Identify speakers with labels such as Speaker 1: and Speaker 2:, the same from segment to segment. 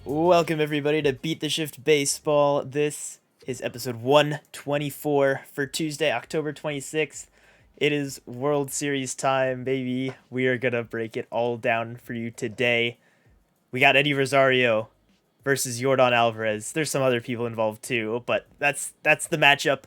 Speaker 1: Welcome everybody to Beat the Shift Baseball. This is episode 124 for Tuesday, October 26th. It is World Series time, baby. We are going to break it all down for you today. We got Eddie Rosario versus Yordan Alvarez. There's some other people involved too, but that's the matchup.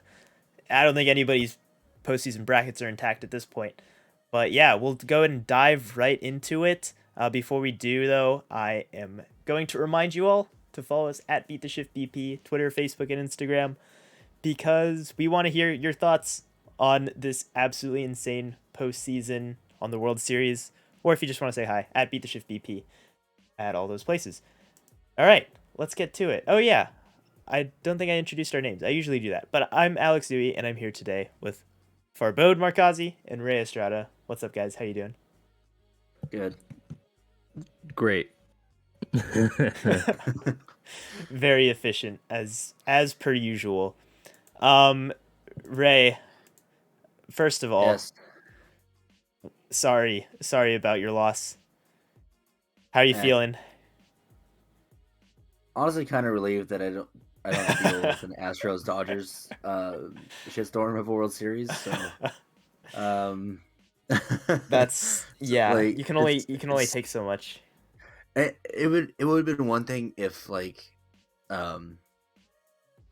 Speaker 1: I don't think anybody's postseason brackets are intact at this point. But yeah, we'll go ahead and dive right into it. Before we do, though, I am going to remind you all to follow us at Beat the Shift BP, Twitter, Facebook, and Instagram, because we want to hear your thoughts on this absolutely insane postseason on the World Series, or if you just want to say hi, at Beat the Shift BP at all those places. All right, let's get to it. Oh yeah, I don't think I introduced our names. I usually do that, but I'm Alex Dewey, and I'm here today with Farbod Markazi and Ray Estrada. What's up, guys? How you doing?
Speaker 2: Good.
Speaker 3: Great.
Speaker 1: Very efficient as per usual. Ray, first of all,
Speaker 2: Yes.
Speaker 1: sorry about your loss. How are you feeling?
Speaker 2: Honestly, kind of relieved that I don't deal with an Astros Dodgers shitstorm of a World Series. So,
Speaker 1: That's yeah.
Speaker 2: like,
Speaker 1: you can only take so much.
Speaker 2: It would have been one thing if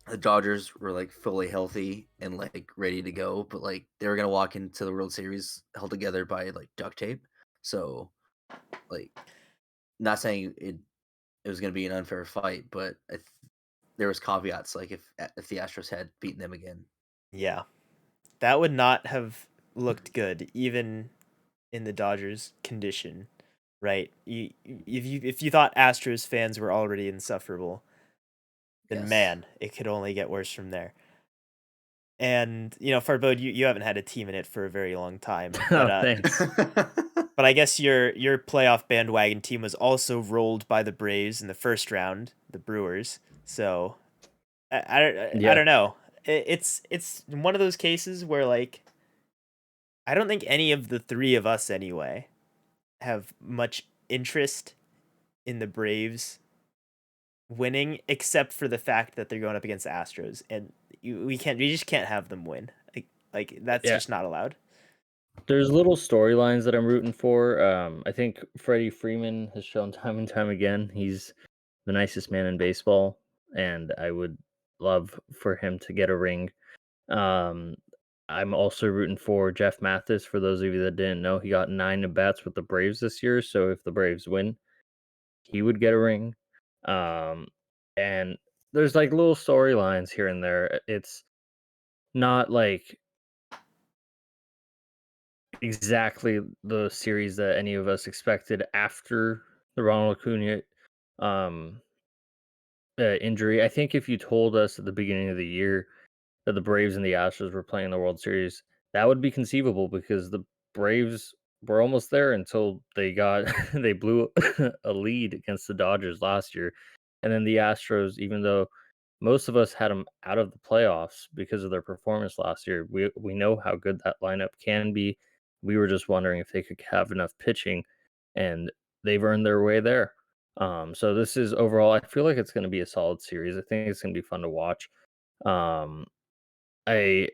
Speaker 2: the Dodgers were like fully healthy and like ready to go, but like they were gonna walk into the World Series held together by like duct tape. So, like, not saying it was going to be an unfair fight, but there was caveats like if the Astros had beaten them again.
Speaker 1: Yeah, that would not have looked good even in the Dodgers' condition, right? If you thought Astros fans were already insufferable, then
Speaker 2: Yes.
Speaker 1: man, it could only get worse from there. And Farbod, you haven't had a team in it for a very long time, but
Speaker 3: Thanks.
Speaker 1: but I guess your playoff bandwagon team was also rolled by the Braves in the first round, the Brewers. So I don't know. It's one of those cases where like I don't think any of the three of us anyway have much interest in the Braves winning, except for the fact that they're going up against the Astros, and we just can't have them win. Like that's just not allowed.
Speaker 3: There's little storylines that I'm rooting for. I think Freddie Freeman has shown time and time again he's the nicest man in baseball, and I would love for him to get a ring. Um, I'm also rooting for Jeff Mathis. For those of you that didn't know, he got 9 at bats with the Braves this year. So if the Braves win, he would get a ring. And there's like little storylines here and there. It's not like exactly the series that any of us expected after the Ronald Acuna um, injury. I think if you told us at the beginning of the year that the Braves and the Astros were playing the World Series, that would be conceivable because the Braves were almost there until they got they blew a lead against the Dodgers last year, and then the Astros, even though most of us had them out of the playoffs because of their performance last year. We know how good that lineup can be. We were just wondering if they could have enough pitching, and they've earned their way there. So this is overall, I feel like it's going to be a solid series. I think it's going to be fun to watch. Um, we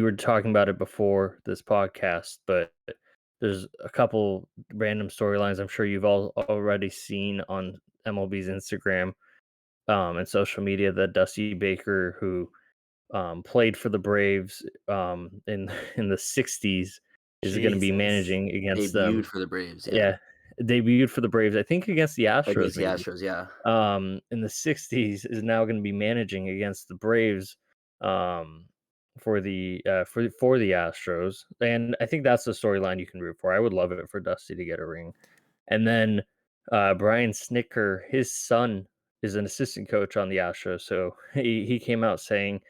Speaker 3: were talking about it before this podcast, but there's a couple random storylines I'm sure you've all already seen on MLB's Instagram and social media that Dusty Baker, who played for the Braves in in the '60s, is going to be
Speaker 1: Jesus.
Speaker 3: managing against
Speaker 2: Debuted
Speaker 3: them.
Speaker 2: for the Braves,
Speaker 3: Yeah, debuted for the Braves, I think against the Astros,
Speaker 2: against the
Speaker 3: maybe.
Speaker 2: Astros, yeah.
Speaker 3: In the '60s, is now going to be managing against the Braves um, for the Astros, and I think that's the storyline you can root for. I would love it for Dusty to get a ring. And then Brian Snicker, his son, is an assistant coach on the Astros. So he came out saying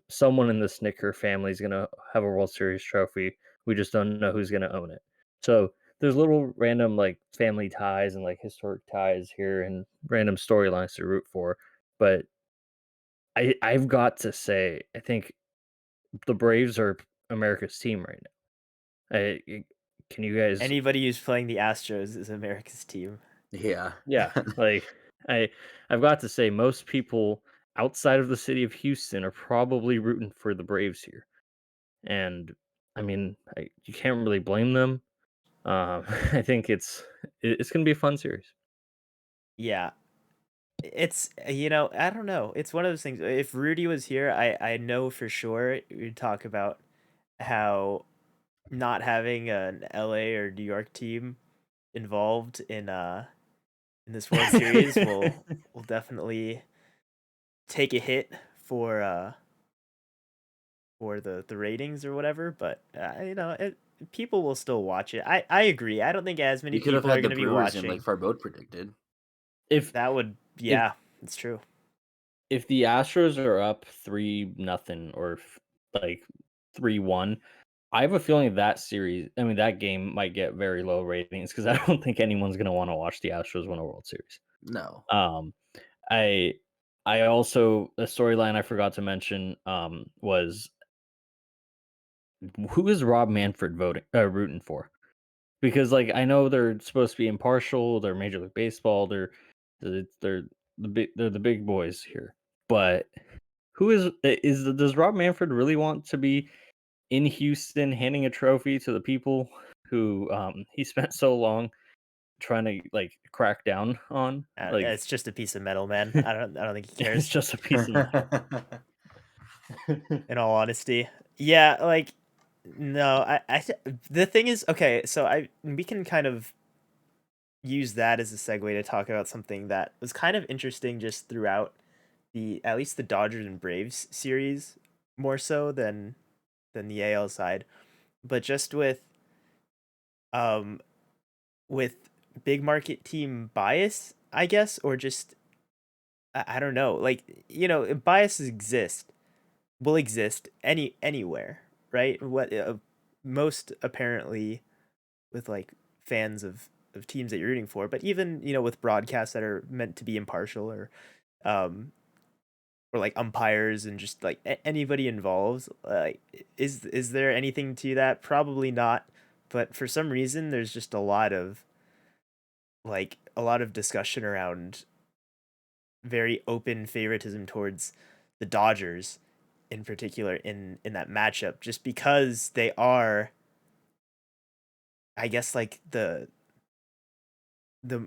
Speaker 3: someone in the Snicker family is going to have a World Series trophy. We just don't know who's going to own it. So there's little random like family ties and like historic ties here and random storylines to root for. But I've got to say, I think the Braves are America's team right now. Can you guys?
Speaker 1: Anybody who's playing the Astros is America's team.
Speaker 2: Yeah.
Speaker 3: Yeah, like I've got to say, most people outside of the city of Houston are probably rooting for the Braves here, and I mean, you can't really blame them. I think it's going to be a fun series.
Speaker 1: Yeah, it's I don't know. It's one of those things. If Rudy was here, I know for sure we'd talk about how not having an LA or New York team involved in this World Series will definitely take a hit for the ratings or whatever. But people will still watch it. I agree. I don't think as many
Speaker 2: You could have
Speaker 1: people are
Speaker 2: had
Speaker 1: going
Speaker 2: the
Speaker 1: to be
Speaker 2: Brewers in like
Speaker 1: watching.
Speaker 2: Farbod predicted.
Speaker 3: if
Speaker 1: That would,
Speaker 3: if
Speaker 1: yeah, it's true.
Speaker 3: if the Astros are up 3-0 or like 3-1, I have a feeling that series, I mean that game might get very low ratings because I don't think anyone's going to want to watch the Astros win a World Series.
Speaker 2: No.
Speaker 3: Um, I I also, a storyline I forgot to mention was, who is Rob Manfred rooting for? Because like I know they're supposed to be impartial, they're Major League Baseball, they're they're the big boys here. But does Rob Manfred really want to be in Houston handing a trophy to the people who he spent so long trying to like crack down on? Like
Speaker 1: It's just a piece of metal, man. I don't think he
Speaker 3: it's
Speaker 1: cares.
Speaker 3: just a piece of metal.
Speaker 1: In all honesty, yeah, like no, the thing is, okay, so we can kind of use that as a segue to talk about something that was kind of interesting just throughout the at least the Dodgers and Braves series, more so than the AL side, but just um with big market team bias, I guess, or just I don't know, like biases exist, will exist anywhere, right? What most apparently with like fans of teams that you're rooting for, but even with broadcasts that are meant to be impartial um or like umpires and just like anybody involved, like is there anything to that? Probably not, but for some reason there's just a lot of discussion around very open favoritism towards the Dodgers in particular in that matchup, just because they are, I guess, like the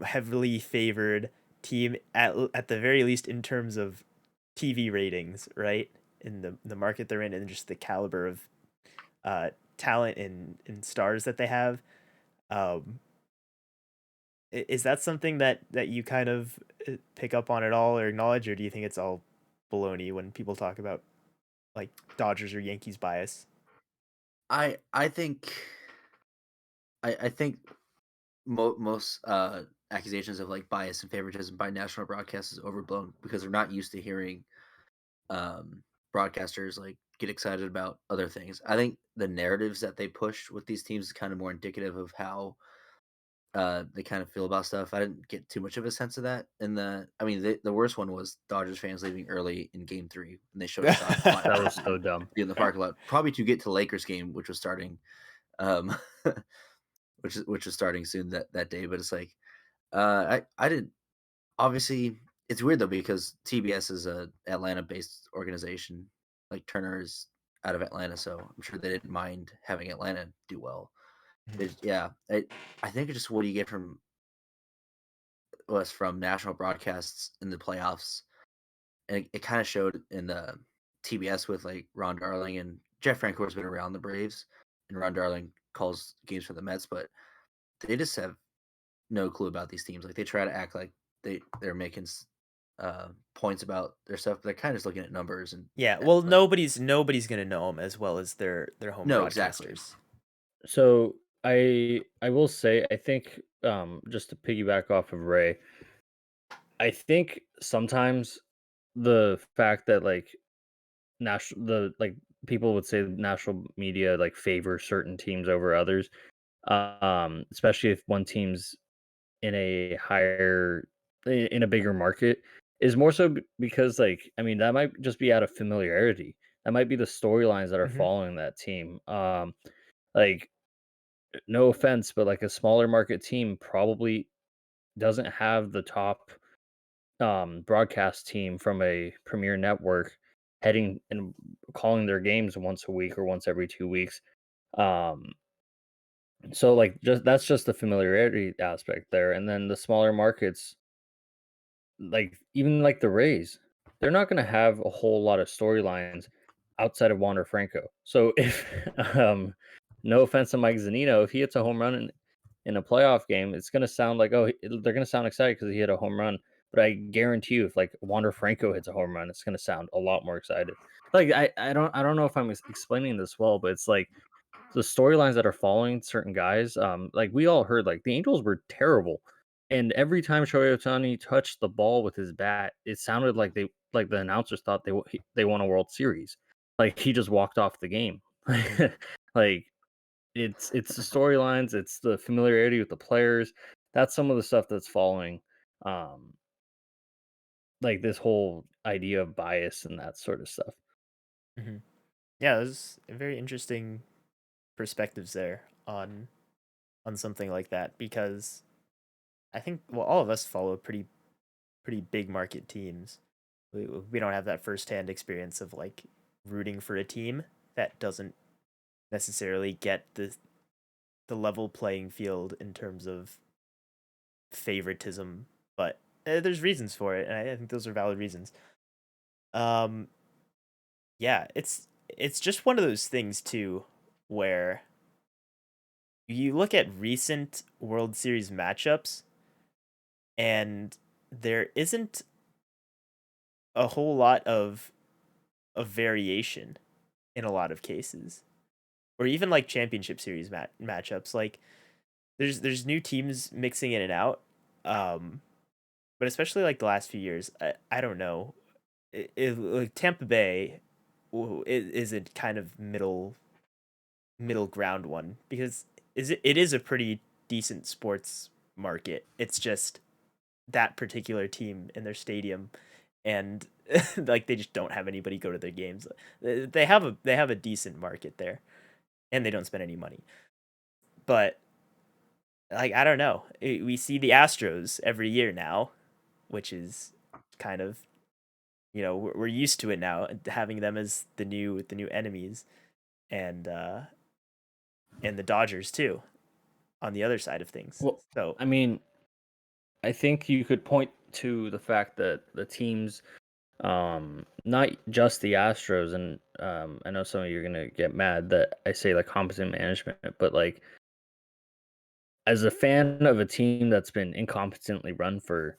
Speaker 1: heavily favored team at the very least in terms of TV ratings, right? In the market they're in and just the caliber of uh talent and stars that they have. Um is that something that you kind of pick up on at all or acknowledge, or do you think it's all baloney when people talk about like Dodgers or Yankees bias?
Speaker 2: I think I think most accusations of like bias and favoritism by national broadcast is overblown because they're not used to hearing um, broadcasters like get excited about other things. I think the narratives that they push with these teams is kind of more indicative of how they kind of feel about stuff. I didn't get too much of a sense of that. I mean, the worst one was Dodgers fans leaving early in Game 3, and they showed a shot of
Speaker 3: That
Speaker 2: fire
Speaker 3: was so dumb.
Speaker 2: in the parking lot, probably to get to the Lakers game, which was starting, um, which was starting soon that day. But it's like I didn't. Obviously, it's weird though because TBS is a Atlanta-based organization. Like Turner is out of Atlanta, so I'm sure they didn't mind having Atlanta do well. Yeah, I think it's just what do you get from us from national broadcasts in the playoffs, and it kind of showed in the TBS with like Ron Darling and Jeff Francoeur has been around the Braves, and Ron Darling calls games for the Mets, but they just have no clue about these teams. Like they try to act like they're making points about their stuff, but they're kind of just looking at numbers and
Speaker 1: Yeah, well,
Speaker 2: like
Speaker 1: nobody's gonna know them as well as their home
Speaker 2: no, exactly.
Speaker 1: broadcasters.
Speaker 3: So I will say, I think just to piggyback off of Ray, I think sometimes the fact that like national the like people would say national media like favor certain teams over others, especially if one team's in a in a bigger market, is more so because like I mean that might just be out of familiarity. That might be the storylines that are
Speaker 1: Hmm.
Speaker 3: following that team. Like no offense, but like a smaller market team probably doesn't have the top broadcast team from a premier network heading and calling their games once a week or once every 2 weeks. Um, so like just that's just the familiarity aspect there, and then the smaller markets, like even like the Rays, they're not going to have a whole lot of storylines outside of Wander Franco. So if um, no offense to Mike Zanino, if he hits a home run in a playoff game, it's going to sound like, oh, they're going to sound excited because he hit a home run. But I guarantee you, if like Wander Franco hits a home run, it's going to sound a lot more excited. Like I don't know if I'm explaining this well, but it's like the storylines that are following certain guys. Like we all heard, like the Angels were terrible, and every time Shohei Ohtani touched the ball with his bat, it sounded like the announcers thought they won a World Series. Like he just walked off the game. Like it's the storylines, it's the familiarity with the players. That's some of the stuff that's following, um, like this whole idea of bias and that sort of stuff.
Speaker 1: Hmm. Yeah, there's very interesting perspectives there on something like that because I think well all of us follow pretty big market teams. We don't have that firsthand experience of like rooting for a team that doesn't necessarily get the level playing field in terms of favoritism, but there's reasons for it, and I think those are valid reasons. Um, yeah, it's just one of those things too, where you look at recent World Series matchups, and there isn't a whole lot of variation in a lot of cases, or even like championship series matchups. Like there's new teams mixing in and out, um, but especially like the last few years, I don't know. Like Tampa Bay is a kind of middle ground one because it is a pretty decent sports market. It's just that particular team in their stadium, and like they just don't have anybody go to their games. They have a decent market there, and they don't spend any money. But like I don't know, we see the Astros every year now, which is kind of we're used to it now, having them as the new enemies, and and the Dodgers too on the other side of things.
Speaker 3: Well,
Speaker 1: So
Speaker 3: I mean, I think you could point to the fact that the teams, not just the Astros, and I know some of you are gonna get mad that I say like competent management, but like as a fan of a team that's been incompetently run for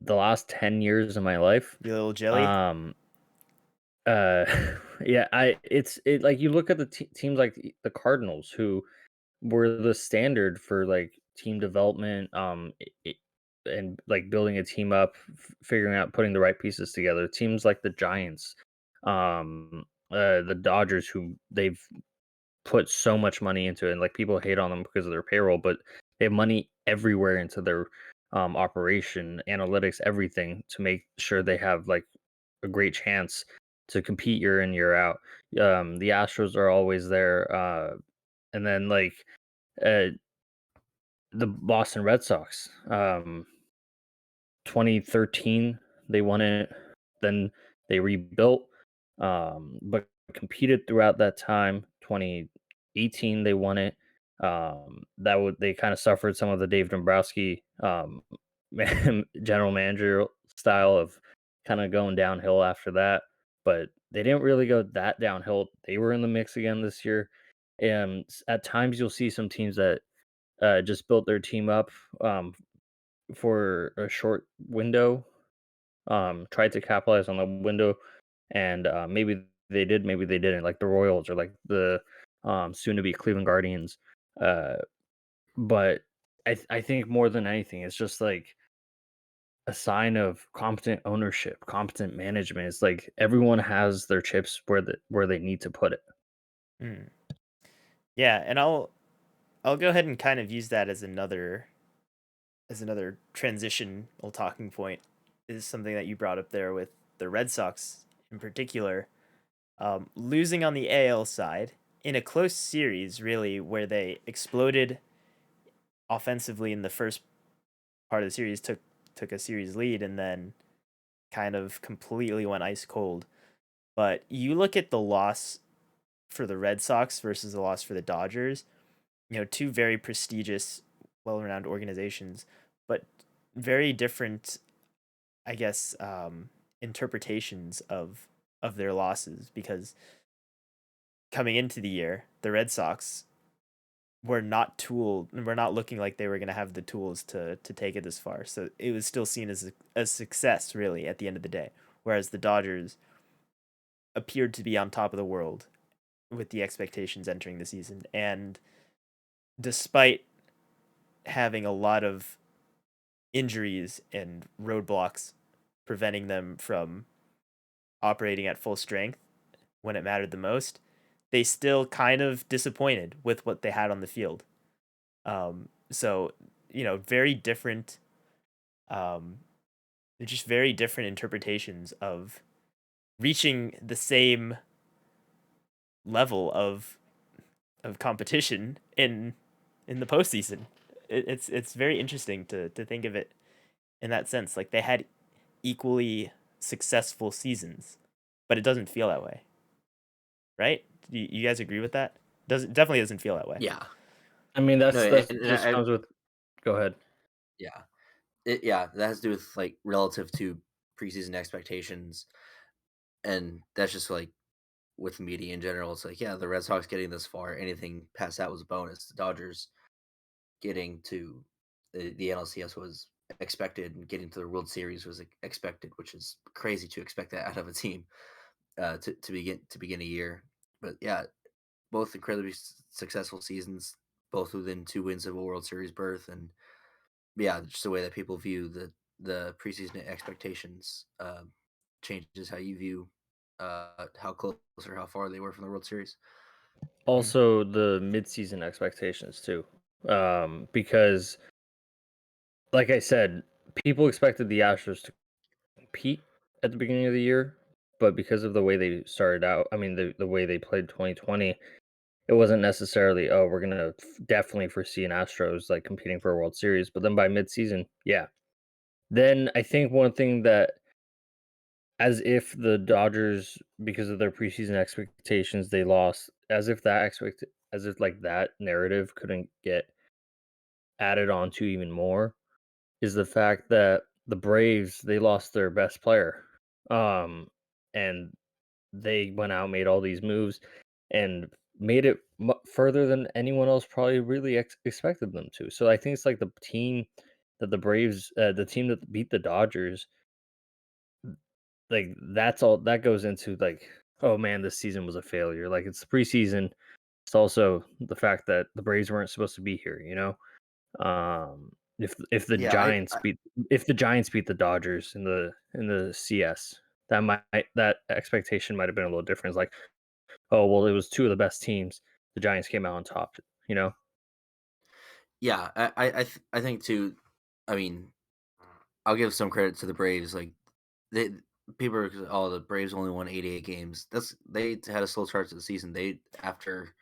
Speaker 3: the last 10 years of my life,
Speaker 1: you little jelly.
Speaker 3: um, uh, yeah, it like you look at the teams like the Cardinals, who were the standard for like team development, and like building a team up, figuring out putting the right pieces together. Teams like the Giants, the Dodgers, who they've put so much money into it, and like people hate on them because of their payroll, but they have money everywhere into their operation, analytics, everything to make sure they have like a great chance to compete year in year out. The Astros are always there, and then like uh, the Boston Red Sox. 2013 they won it, then they rebuilt, but competed throughout that time. 2018 they won it. That would they kind of suffered some of the Dave Dombrowski general manager style of kind of going downhill after that, but they didn't really go that downhill. They were in the mix again this year, and at times you'll see some teams that just built their team up, um, for a short window, tried to capitalize on the window, and maybe they did, maybe they didn't. Like the Royals or like the soon to be Cleveland Guardians. Uh, but I think more than anything, it's just like a sign of competent ownership, competent management. It's like everyone has their chips where they need to put it.
Speaker 1: Mm. Yeah, and I'll go ahead and kind of use that as another transitional talking point. Is something that you brought up there with the Red Sox in particular, losing on the AL side in a close series, really, where they exploded offensively in the first part of the series, took took a series lead and then kind of completely went ice cold. But you look at the loss for the Red Sox versus the loss for the Dodgers, two very prestigious, well-renowned organizations, but very different, I guess, interpretations of their losses, because coming into the year, the Red Sox were not looking like they were going to have the tools to take it this far. So it was still seen as a success, really, at the end of the day. Whereas the Dodgers appeared to be on top of the world with the expectations entering the season. And despite having a lot of injuries and roadblocks preventing them from operating at full strength when it mattered the most, they still kind of disappointed with what they had on the field. So, very different, um, just very different interpretations of reaching the same level of competition in the postseason. It's very interesting to think of it in that sense. Like, they had equally successful seasons, but it doesn't feel that way, right? Do you guys agree with that? Definitely doesn't feel that way.
Speaker 2: Yeah.
Speaker 3: I mean,
Speaker 2: No,
Speaker 3: that's
Speaker 2: and
Speaker 3: just comes with. Go ahead.
Speaker 2: yeah. Yeah, that has to do with like relative to preseason expectations, and that's just like with media in general. It's like, yeah, the Red Sox getting this far, anything past that was a bonus. The Dodgers getting to the NLCS was expected, and getting to the World Series was expected, which is crazy to expect that out of a team to begin a year. But yeah, both incredibly successful seasons, both within 2 wins of a World Series berth, and yeah, just the way that people view the preseason expectations changes how you view how close or how far they were from the World Series.
Speaker 1: Mhm.
Speaker 3: Also, the midseason expectations too, because like I said, people expected the Astros to compete at the beginning of the year, but because of the way they started out, I mean, the way they played 2020, it wasn't necessarily, oh, we're gonna definitely foresee an Astros like competing for a World Series. But then by midseason, yeah. Then I think one thing that, as if the Dodgers, because of their preseason expectations, they lost, as if like that narrative couldn't get added on to even more, is the fact that the Braves, they lost their best player. And they went out, made all these moves, and made it further than anyone else probably really expected them to. So I think it's like the team that beat the Dodgers, like that's all that goes into like, oh man, this season was a failure. Like it's the preseason. It's also the fact that the Braves weren't supposed to be here.
Speaker 2: Yeah,
Speaker 3: If the Giants beat the Dodgers in the CS, that expectation might have been a little different. It's like, oh well, it was two of the best teams. The Giants came out on top. You know,
Speaker 2: yeah, I think too. I mean, I'll give some credit to the Braves. Like they people are, oh, the Braves only won 88 games. They had a slow start to the season. They after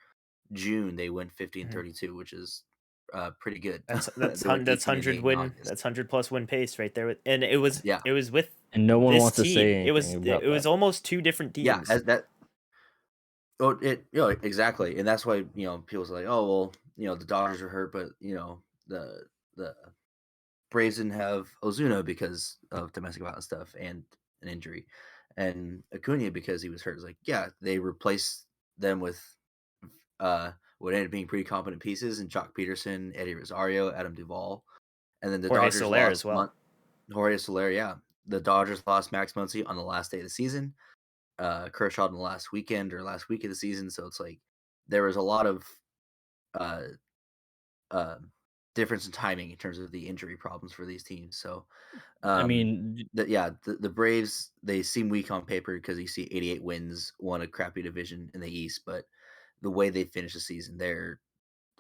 Speaker 2: June they went 50 and
Speaker 1: Mhm.
Speaker 2: 32, which is pretty good.
Speaker 1: That's
Speaker 2: They went 18 and 8 in August.
Speaker 1: that's 100+ win pace right there. And
Speaker 2: Yeah,
Speaker 1: it was with
Speaker 3: and no one
Speaker 1: this
Speaker 3: wants to
Speaker 1: team.
Speaker 3: say anything about
Speaker 1: It was
Speaker 3: that.
Speaker 1: almost two different
Speaker 2: yeah,
Speaker 1: teams.
Speaker 2: as that. Oh, exactly, and that's why people say like, oh well, the Dodgers are hurt, but the Braves didn't have Ozuna because of domestic violence stuff and an injury, and Acuna because he was hurt. It's like, yeah, they replaced them with what ended up being pretty competent pieces in Jock Peterson, Eddie Rosario, Adam Duvall, and then the
Speaker 1: Jorge
Speaker 2: Dodgers
Speaker 1: Soler as
Speaker 2: lost
Speaker 1: well.
Speaker 2: Jorge Soler. Yeah, the Dodgers lost Max Muncy on the last day of the season, Kershaw in the last weekend or last week of the season. So it's like there was a lot of uh, uh, difference in timing in terms of the injury problems for these teams. So
Speaker 3: I mean,
Speaker 2: the Braves, they seem weak on paper because you see 88 wins, won a crappy division in the East, but the way they finished the season,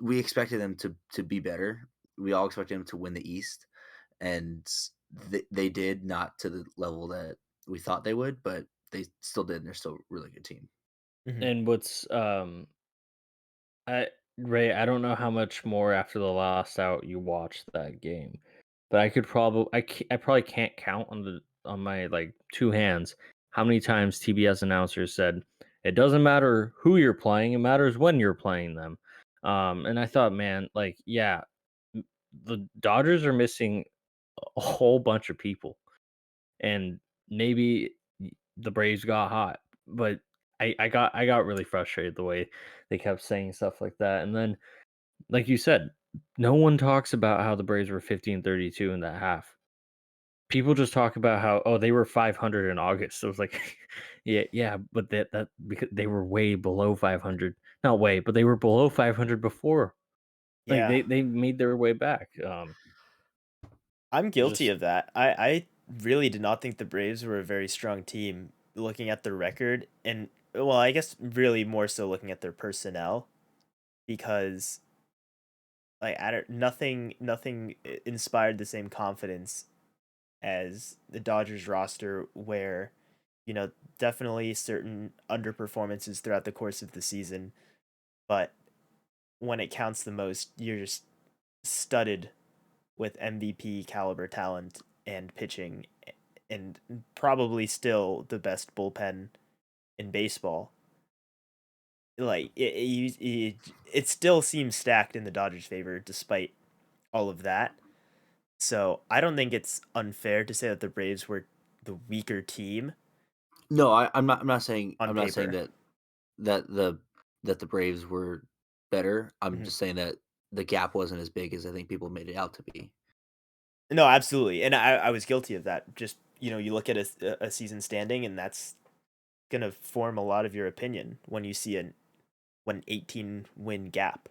Speaker 2: we expected them to be better. We all expected them to win the East, and they did, not to the level that we thought they would, but they still did, and they're still a really good team.
Speaker 1: Hmm.
Speaker 3: and what's I Ray, I don't know how much more after the last out you watched that game, but I probably can't count on my like two hands how many times TBS announcers said it doesn't matter who you're playing, it matters when you're playing them. And I thought, man, like, yeah, the Dodgers are missing a whole bunch of people, and maybe the Braves got hot, but I got really frustrated the way they kept saying stuff like that. And then, like you said, no one talks about how the Braves were 15-32 in that half. People just talk about how, oh, they were 500 in August. So it was like, yeah, but that because they were way below 500, not way, but they were below 500 before. Like
Speaker 1: Yeah,
Speaker 3: they made their way back.
Speaker 1: I'm guilty
Speaker 3: Just
Speaker 1: of that. I really did not think the Braves were a very strong team looking at their record, and well, I guess really more so looking at their personnel, because like I don't, nothing inspired the same confidence as the Dodgers roster, where you know definitely certain underperformances throughout the course of the season, but when it counts the most, you're just studded with MVP caliber talent and pitching, and probably still the best bullpen in baseball. Like it still seems stacked in the Dodgers' favor despite all of that. So I don't think it's unfair to say that the Braves were the weaker team
Speaker 2: No, I'm not saying
Speaker 1: on
Speaker 2: I'm not saying
Speaker 1: paper.
Speaker 2: that the Braves were better. I'm
Speaker 1: Mhm.
Speaker 2: just saying that the gap wasn't as big as I think people made it out to be.
Speaker 1: No, absolutely, and I was guilty of that. Just you look at a season standing, and that's gonna form a lot of your opinion when you see an 18 win gap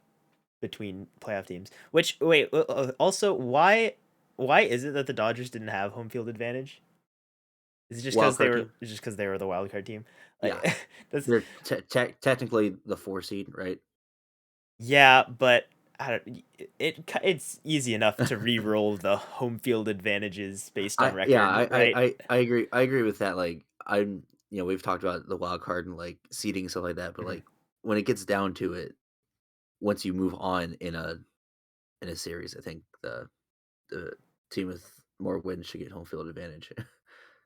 Speaker 1: between playoff teams. Which wait, also why is it that the Dodgers didn't have home field advantage? Is it just
Speaker 2: Wild
Speaker 1: because they
Speaker 2: card
Speaker 1: were
Speaker 2: team?
Speaker 1: just because they were the wild card team?
Speaker 2: Yeah,
Speaker 1: Like that's
Speaker 2: they're technically the 4 seed, right?
Speaker 1: yeah, but I don't, it's easy enough to re-roll the home field advantages based on
Speaker 2: I yeah,
Speaker 1: record,
Speaker 2: I I
Speaker 1: right?
Speaker 2: I I agree. I agree with that. Like I'm, we've talked about the wild card and like seeding and stuff like that, but
Speaker 1: Mhm.
Speaker 2: like when it gets down to it, once you move on in a series, I think the team with more wins should get home field advantage.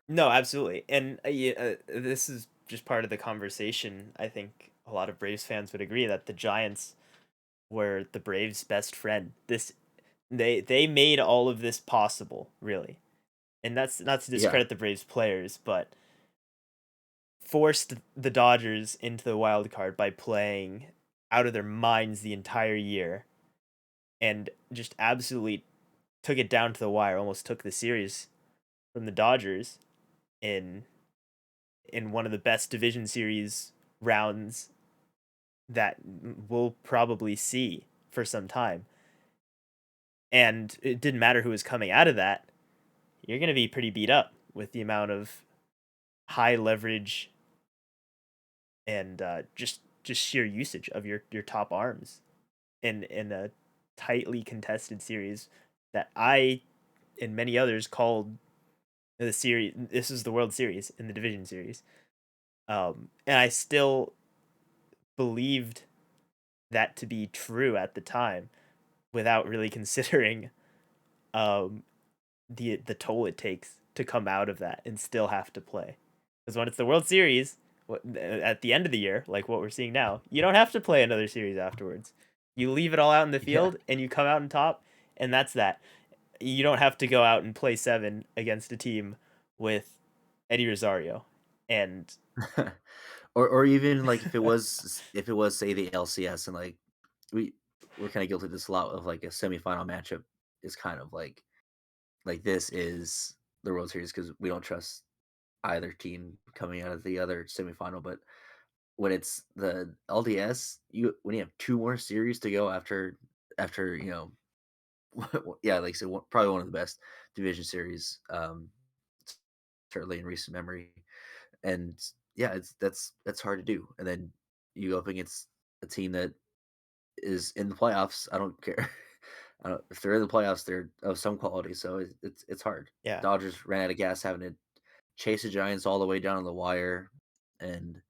Speaker 1: No, absolutely, and yeah, this is just part of the conversation. I think a lot of Braves fans would agree that the Giants were the Braves' best friend. They made all of this possible, really. And that's not to
Speaker 2: Yeah.
Speaker 1: discredit the Braves players, but forced the Dodgers into the wild card by playing out of their minds the entire year, and just absolutely took it down to the wire, almost took the series from the Dodgers in one of the best division series rounds that we'll probably see for some time. And it didn't matter who was coming out of that. You're going to be pretty beat up with the amount of high leverage and just sheer usage of your top arms in a tightly contested series that I and many others called the series. This is the World Series in the division series, and I still believed that to be true at the time without really considering um, the toll it takes to come out of that and still have to play. Because when it's the World Series, at the end of the year, like what we're seeing now, you don't have to play another series afterwards. You leave it all out in the
Speaker 2: Yeah.
Speaker 1: field and you come out on top, and that's that. You don't have to go out and play seven against a team with Eddie Rosario. And
Speaker 2: Or even like if it was say the LCS and like we we're kind of guilty of this a lot of like a semifinal matchup is kind of like this is the World Series because we don't trust either team coming out of the other semifinal. But when it's the LDS, you when you have two more series to go after yeah, like so probably one of the best division series, certainly in recent memory. And yeah, that's hard to do. And then you go up against a team that is in the playoffs. I don't care. I don't, if they're in the playoffs, they're of some quality. So it's hard.
Speaker 1: yeah,
Speaker 2: Dodgers ran out of gas having to chase the Giants all the way down on the wire and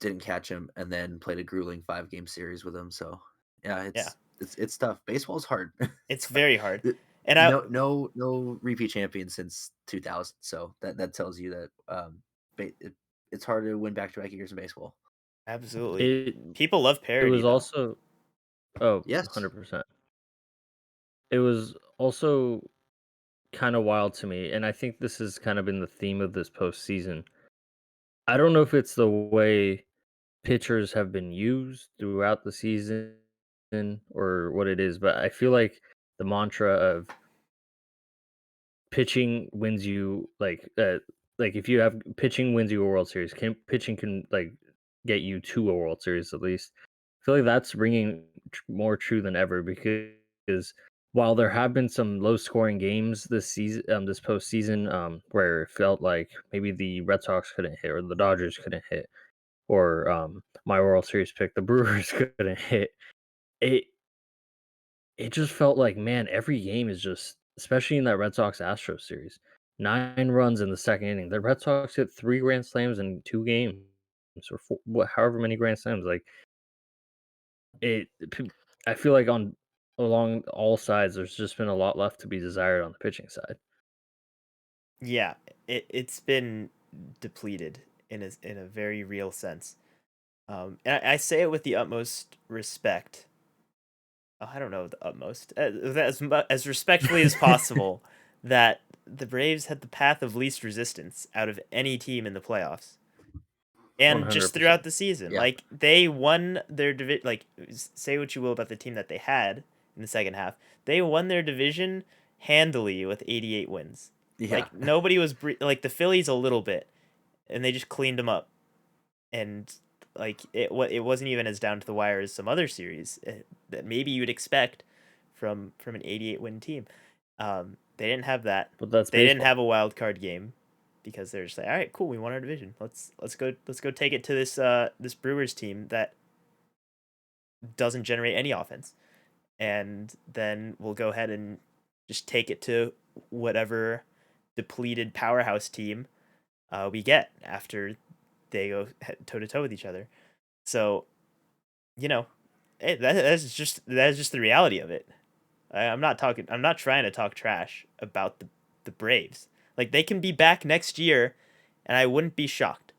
Speaker 2: didn't catch him, and then played a grueling 5 game series with him. So yeah,
Speaker 1: yeah,
Speaker 2: it's tough. Baseball's hard.
Speaker 1: it's
Speaker 2: it's hard.
Speaker 1: very hard. And I
Speaker 2: no repeat champion since 2000. So that tells you that it's hard to win back-to-back years in baseball.
Speaker 1: absolutely
Speaker 3: It
Speaker 1: people love
Speaker 3: it
Speaker 1: parity
Speaker 3: was
Speaker 1: though.
Speaker 3: also
Speaker 2: Yes.
Speaker 3: 100%. It was also kind of wild to me, and I think this has kind of been the theme of this postseason. I don't know if it's the way pitchers have been used throughout the season or what it is, but I feel like the mantra of pitching wins you like if you have pitching wins you a World Series, pitching can like get you to a World Series at least. I feel like that's ringing more true than ever because while there have been some low scoring games this season, this postseason, where it felt like maybe the Red Sox couldn't hit or the Dodgers couldn't hit, or my World Series pick, the Brewers couldn't hit. It it just felt like, man, every game is just, especially in that Red Sox Astros series, 9 runs in the second inning. The Red Sox hit 3 grand slams in 2 games, or however many grand slams. Like it, I feel like on along all sides, there's just been a lot left to be desired on the pitching side.
Speaker 1: Yeah, it's been depleted in a very real sense. And I say it with the utmost respect. I don't know the utmost, as respectfully as possible, that the Braves had the path of least resistance out of any team in the playoffs, and just throughout
Speaker 3: 100%.
Speaker 1: the season.
Speaker 2: Yeah.
Speaker 1: Like they won their division. Like say what you will about the team that they had in the second half, they won their division handily with 88 wins.
Speaker 2: Yeah.
Speaker 1: Like nobody was like the Phillies a little bit, and they just cleaned them up. And like it wasn't even as down to the wire as some other series that maybe you'd expect from an 88 win team. They didn't have that.
Speaker 3: But that's
Speaker 1: They didn't
Speaker 3: baseball.
Speaker 1: have a wild card game because they're just like, all right, cool, we won our division. Let's go take it to this Brewers team that doesn't generate any offense, and then we'll go ahead and just take it to whatever depleted powerhouse team we get after they go toe to toe with each other. So, you know, that is just the reality of it. I'm not talking. I'm not trying to talk trash about the Braves. Like they can be back next year, and I wouldn't be shocked.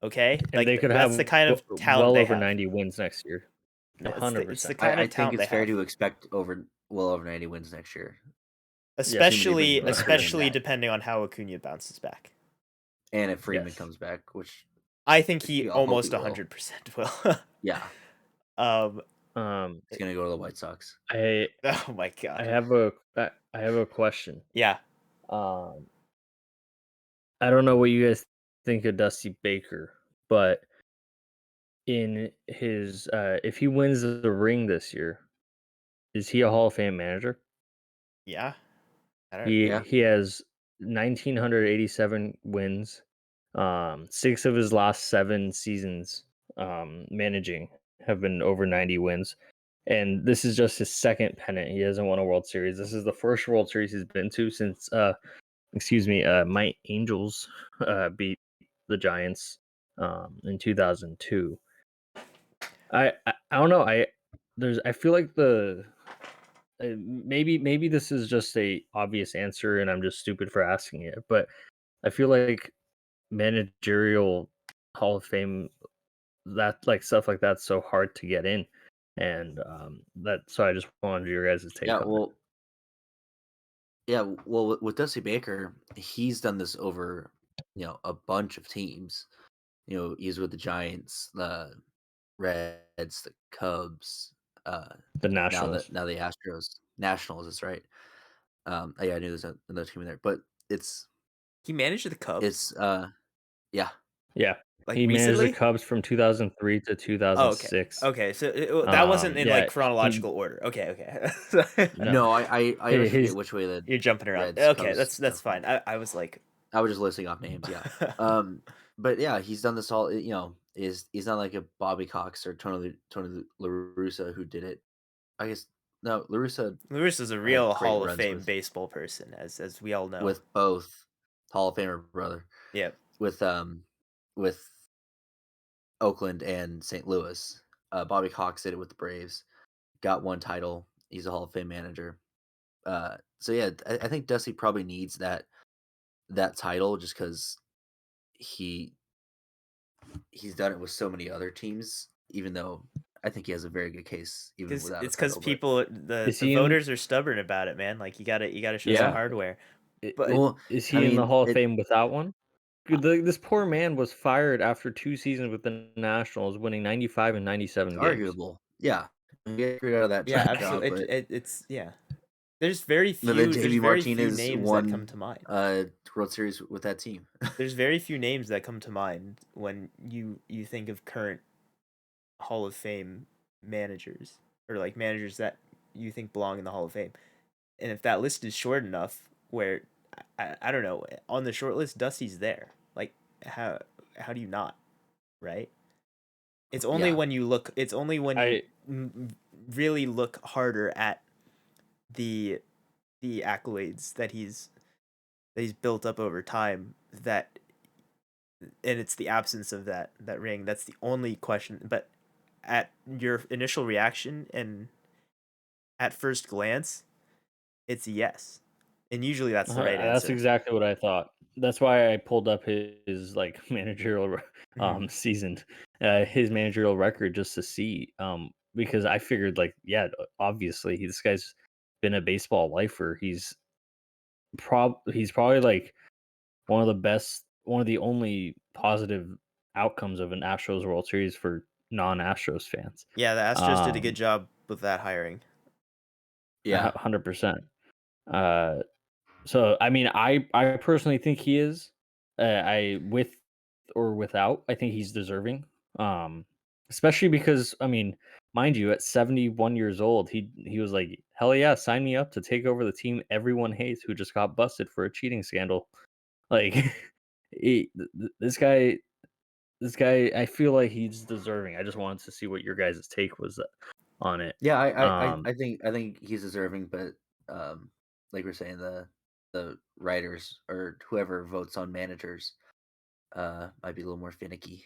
Speaker 1: Okay,
Speaker 3: And they could
Speaker 1: that's
Speaker 3: have
Speaker 1: the kind of talent
Speaker 3: well
Speaker 1: they
Speaker 3: over
Speaker 1: have.
Speaker 3: 90 wins next year.
Speaker 1: It's the
Speaker 3: 100%.
Speaker 1: kind
Speaker 2: I
Speaker 1: of
Speaker 2: think
Speaker 1: talent they
Speaker 2: it's fair
Speaker 1: have,
Speaker 2: to expect well over 90 wins next year,
Speaker 3: Yes.
Speaker 2: assuming they bring Acuna
Speaker 1: especially
Speaker 2: back,
Speaker 1: depending on how Acuna bounces back.
Speaker 2: and if Freeman
Speaker 3: Yes.
Speaker 2: comes back, which
Speaker 1: I think he
Speaker 2: we all hope he
Speaker 1: almost
Speaker 2: will.
Speaker 1: 100% will.
Speaker 2: Yeah,
Speaker 1: um.
Speaker 2: he's gonna go to the White Sox.
Speaker 3: I
Speaker 1: Oh my
Speaker 3: I
Speaker 1: god.
Speaker 3: have I have a question.
Speaker 1: Yeah.
Speaker 3: Um, I don't know what you guys think of Dusty Baker, but in his if he wins the ring this year, is he a Hall of Fame manager?
Speaker 1: Yeah. I don't.
Speaker 2: Yeah,
Speaker 3: He has 1987 wins. 6 of his last 7 seasons managing have been over 90 wins. And this is just his second pennant. He hasn't won a World Series. This is the first World Series he's been to since my Angels beat the Giants in 2002. I don't know. I feel like maybe this is just a obvious answer and I'm just stupid for asking it, but I feel like managerial Hall of Fame, that like stuff like that's so hard to get in, and that so I just wanted your guys'
Speaker 2: yeah.
Speaker 3: take on it.
Speaker 2: Well, with Dusty Baker, he's done this over a bunch of teams. He's with the Giants, the Reds, the Cubs,
Speaker 3: The Nationals.
Speaker 2: now the Astros, Nationals. That's right. Yeah, I knew there's another team in there, but it's
Speaker 1: He managed the Cubs
Speaker 2: it's yeah.
Speaker 3: Yeah,
Speaker 1: like
Speaker 3: he managed the
Speaker 1: recently.
Speaker 3: Cubs from 2003 to
Speaker 1: Oh, okay.
Speaker 3: 2006.
Speaker 1: Okay, so that wasn't in like
Speaker 3: Yeah, he
Speaker 1: chronological order. Okay, okay.
Speaker 3: no
Speaker 2: No, I always forget
Speaker 3: his
Speaker 2: which way the
Speaker 1: You're jumping around.
Speaker 2: Reds,
Speaker 1: Okay,
Speaker 2: Cubs
Speaker 1: that's
Speaker 2: stuff
Speaker 1: fine.
Speaker 2: went.
Speaker 1: I was like,
Speaker 2: I was just listing off names. Yeah. But yeah, he's done this all. He's not like a Bobby Cox or Tony La Russa who did it. I guess no, La Russa
Speaker 1: Lewis is a
Speaker 2: had
Speaker 1: real
Speaker 2: great
Speaker 1: Hall of
Speaker 2: runs
Speaker 1: Fame baseball person, as we all know.
Speaker 2: with both Hall of Famer brother
Speaker 1: Yep.
Speaker 2: with Oakland and St. Louis. Bobby Cox did it with the Braves. Got one title. He's a Hall of Fame manager. So yeah, I think Dusty probably needs that title just because he he's done it with so many other teams. Even though I think he has a very good case even
Speaker 1: Because
Speaker 2: without a
Speaker 1: it's because
Speaker 2: title. But
Speaker 1: people the
Speaker 3: Is
Speaker 1: the
Speaker 3: he in?
Speaker 1: voters are stubborn about it, man. Like you gotta show some
Speaker 3: Yeah.
Speaker 1: hardware. But
Speaker 2: well,
Speaker 3: Is
Speaker 2: I
Speaker 3: he in the
Speaker 2: mean,
Speaker 3: Hall of
Speaker 2: it
Speaker 3: Fame without one? This poor man was fired after 2 seasons with the Nationals, winning 95 and
Speaker 2: it's
Speaker 3: 97 games.
Speaker 2: arguable. Yeah, you get screwed out of that
Speaker 1: yeah,
Speaker 2: job,
Speaker 1: absolutely.
Speaker 2: but
Speaker 1: It's yeah. There's very
Speaker 2: but then
Speaker 1: few. There's
Speaker 2: JB
Speaker 1: very few
Speaker 2: Martinez
Speaker 1: names that come
Speaker 2: won
Speaker 1: to mind.
Speaker 2: World Series with that team.
Speaker 1: There's very few names that come to mind when you think of current Hall of Fame managers or like managers that you think belong in the Hall of Fame. And if that list is short enough, where I don't know, on the short list, Dusty's there. Like how do you not, right? It's only
Speaker 2: Yeah,
Speaker 1: when you look. It's only when you
Speaker 3: I
Speaker 1: really look harder at the the accolades that he's built up over time that and it's the absence of that ring that's the only question. But at your initial reaction and at first glance, it's a yes, and usually that's the right
Speaker 3: that's
Speaker 1: answer.
Speaker 3: exactly what I thought. That's why I pulled up his like
Speaker 1: Mhm.
Speaker 3: season, his managerial record just to see, because I figured like yeah, obviously this guy's been a baseball lifer. He's probably like one of the only positive outcomes of an Astros World Series for non-Astros fans.
Speaker 1: Yeah, the Astros did a good
Speaker 3: Um,
Speaker 1: job with that hiring.
Speaker 2: yeah,
Speaker 3: 100%. Uh, so I mean, I personally think he is. I with or without, I think he's deserving. Especially because I mean, mind you, at 71 years old, he was like, hell yeah, sign me up to take over the team everyone hates who just got busted for a cheating scandal. Like, this guy, I feel like he's deserving. I just wanted to see what your guys' take was on it.
Speaker 2: yeah.
Speaker 3: Um,
Speaker 2: I think he's deserving, but like we're saying, the writers or whoever votes on managers might be a little more finicky.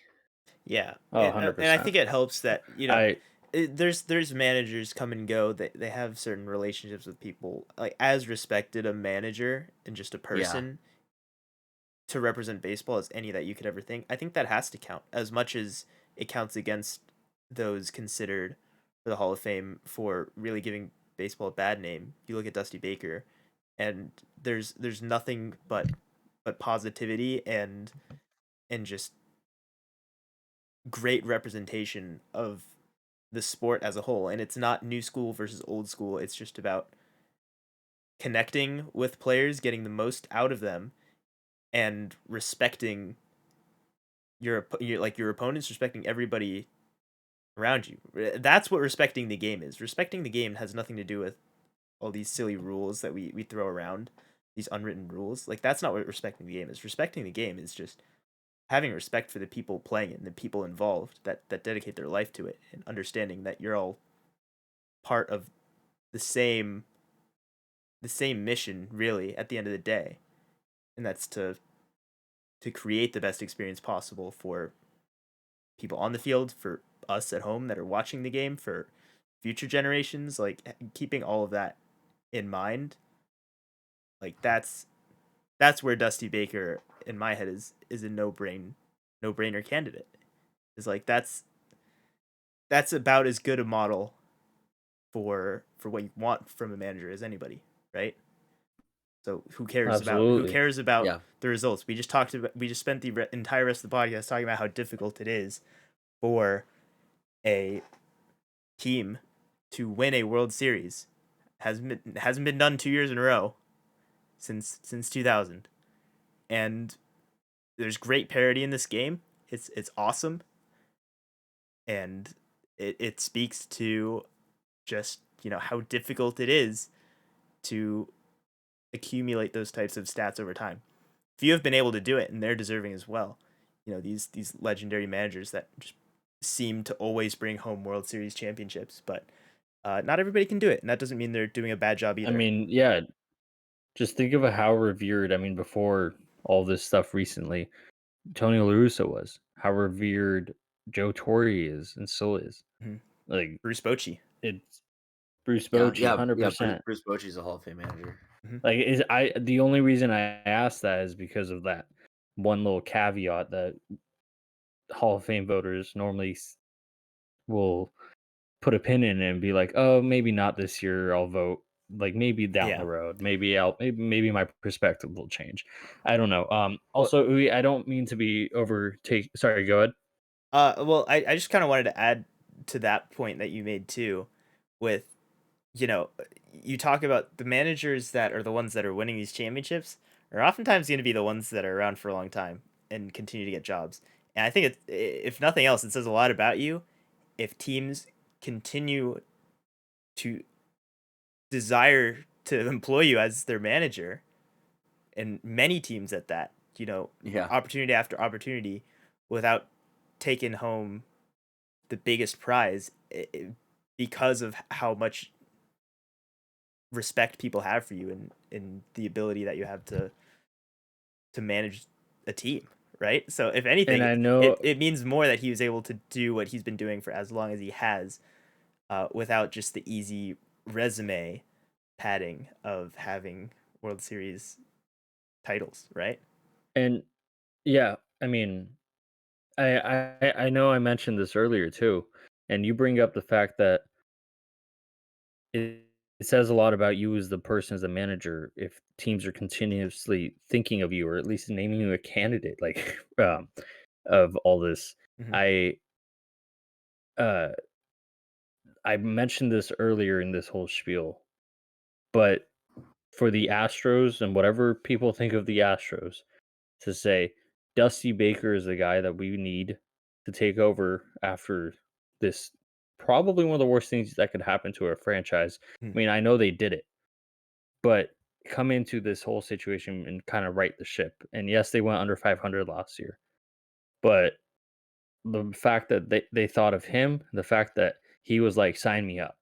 Speaker 1: Yeah,
Speaker 3: oh,
Speaker 1: and I
Speaker 3: 100%.
Speaker 1: think it helps that
Speaker 3: I
Speaker 1: there's managers come and go. They have certain relationships with people. Like as respected a manager and just a
Speaker 2: Yeah,
Speaker 1: person to represent baseball as any that you could ever think. I think that has to count as much as it counts against those considered for the Hall of Fame for really giving baseball a bad name. You look at Dusty Baker, and there's nothing but positivity and just great representation of the sport as a whole. And it's not new school versus old school. It's just about connecting with players, getting the most out of them, and respecting your opponents, respecting everybody around you. That's what respecting the game is. Respecting the game has nothing to do with all these silly rules that we throw around, these unwritten rules. Like that's not what respecting the game is. Respecting the game is just having respect for the people playing it and the people involved that dedicate their life to it and understanding that you're all part of the same the same mission really at the end of the day. And that's to create the best experience possible for people on the field, for us at home that are watching the game, for future generations, like keeping all of that in mind. Like that's where Dusty Baker in my head is a no brainer candidate. Is like that's about as good a model for what you want from a manager as anybody, right? So who
Speaker 3: absolutely.
Speaker 1: cares about
Speaker 2: yeah,
Speaker 1: the results? We just spent the entire rest of the podcast talking about how difficult it is for a team to win a World Series. Hasn't been done 2 years in a row since 2000. And there's great parity in this game. It's awesome, and it speaks to just how difficult it is to accumulate those types of stats over time. Few have been able to do it, and they're deserving as well. These legendary managers that just seem to always bring home World Series championships, but not everybody can do it, and that doesn't mean they're doing a bad job
Speaker 3: I
Speaker 1: either.
Speaker 3: mean, yeah, just think of how revered. I mean, before all this stuff recently, Tony La Russa was. How revered Joe Torre is and still is.
Speaker 1: Mhm.
Speaker 3: Like
Speaker 1: Bruce Bochy.
Speaker 3: it's Bruce
Speaker 2: yeah,
Speaker 3: Bochy,
Speaker 2: yeah,
Speaker 3: hundred
Speaker 2: yeah.
Speaker 3: percent.
Speaker 2: Bruce Bochy's a Hall of Fame manager.
Speaker 1: Mhm.
Speaker 3: Like the only reason I asked that is because of that one little caveat that Hall of Fame voters normally will put a pin in it and be like, "Oh, maybe not this year. I'll vote. Like maybe down
Speaker 1: Yeah.
Speaker 3: the road. Maybe my perspective will change. I don't know."
Speaker 1: Well,
Speaker 3: Also, Uwe, I don't mean to be overtake. Sorry, go ahead.
Speaker 1: well, I just kind of wanted to add to that point that you made too, with, you know, you talk about the managers that are the ones that are winning these championships are oftentimes going to be the ones that are around for a long time and continue to get jobs. And I think if nothing else, it says a lot about you if teams continue to desire to employ you as their manager, and many teams at that,
Speaker 2: Yeah.
Speaker 1: opportunity after opportunity without taking home the biggest prize because of how much respect people have for you and the ability that you have to manage a team, right? So if
Speaker 3: And
Speaker 1: anything,
Speaker 3: I know,
Speaker 1: it means more that he was able to do what he's been doing for as long as he has, without just the easy resume padding of having World Series titles, right?
Speaker 3: and yeah, I mean, I know I mentioned this earlier too, and you bring up the fact that it, it says a lot about you as the person as a manager if teams are continuously thinking of you or at least naming you a candidate like of all this.
Speaker 1: Hmm.
Speaker 3: I uh I mentioned this earlier in this whole spiel, but for the Astros and whatever people think of the Astros to say Dusty Baker is the guy that we need to take over after this probably one of the worst things that could happen to a franchise. I mean, I know they did it, but come into this whole situation and kind of right the ship. And yes, they went under 500 last year, but the fact that they thought of him, the fact that he was like, sign me up.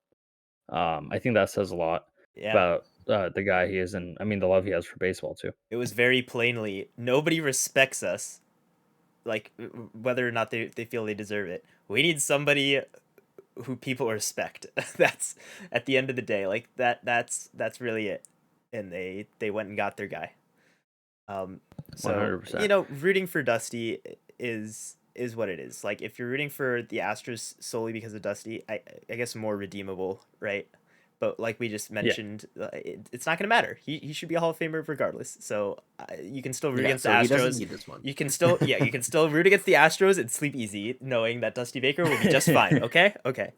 Speaker 3: I think that says a lot
Speaker 1: Yeah,
Speaker 3: about the guy he is, and I mean the love he has for baseball too.
Speaker 1: it was very plainly nobody respects us, like whether or not they feel they deserve it. We need somebody who people respect. That's at the end of the day, like that's really it. And they went and got their guy. Um, so
Speaker 3: 100%.
Speaker 1: rooting for Dusty is what it is. Like if you're rooting for the Astros solely because of Dusty, I guess more redeemable, right? But like we just
Speaker 3: Yeah,
Speaker 1: mentioned, it's not going to matter. He should be a Hall of Famer regardless. So you can still root
Speaker 2: Yeah.
Speaker 1: against the
Speaker 2: So he doesn't
Speaker 1: Astros.
Speaker 2: need this one.
Speaker 1: You can still you can still root against the Astros and sleep easy knowing that Dusty Baker will be just fine. Okay, okay.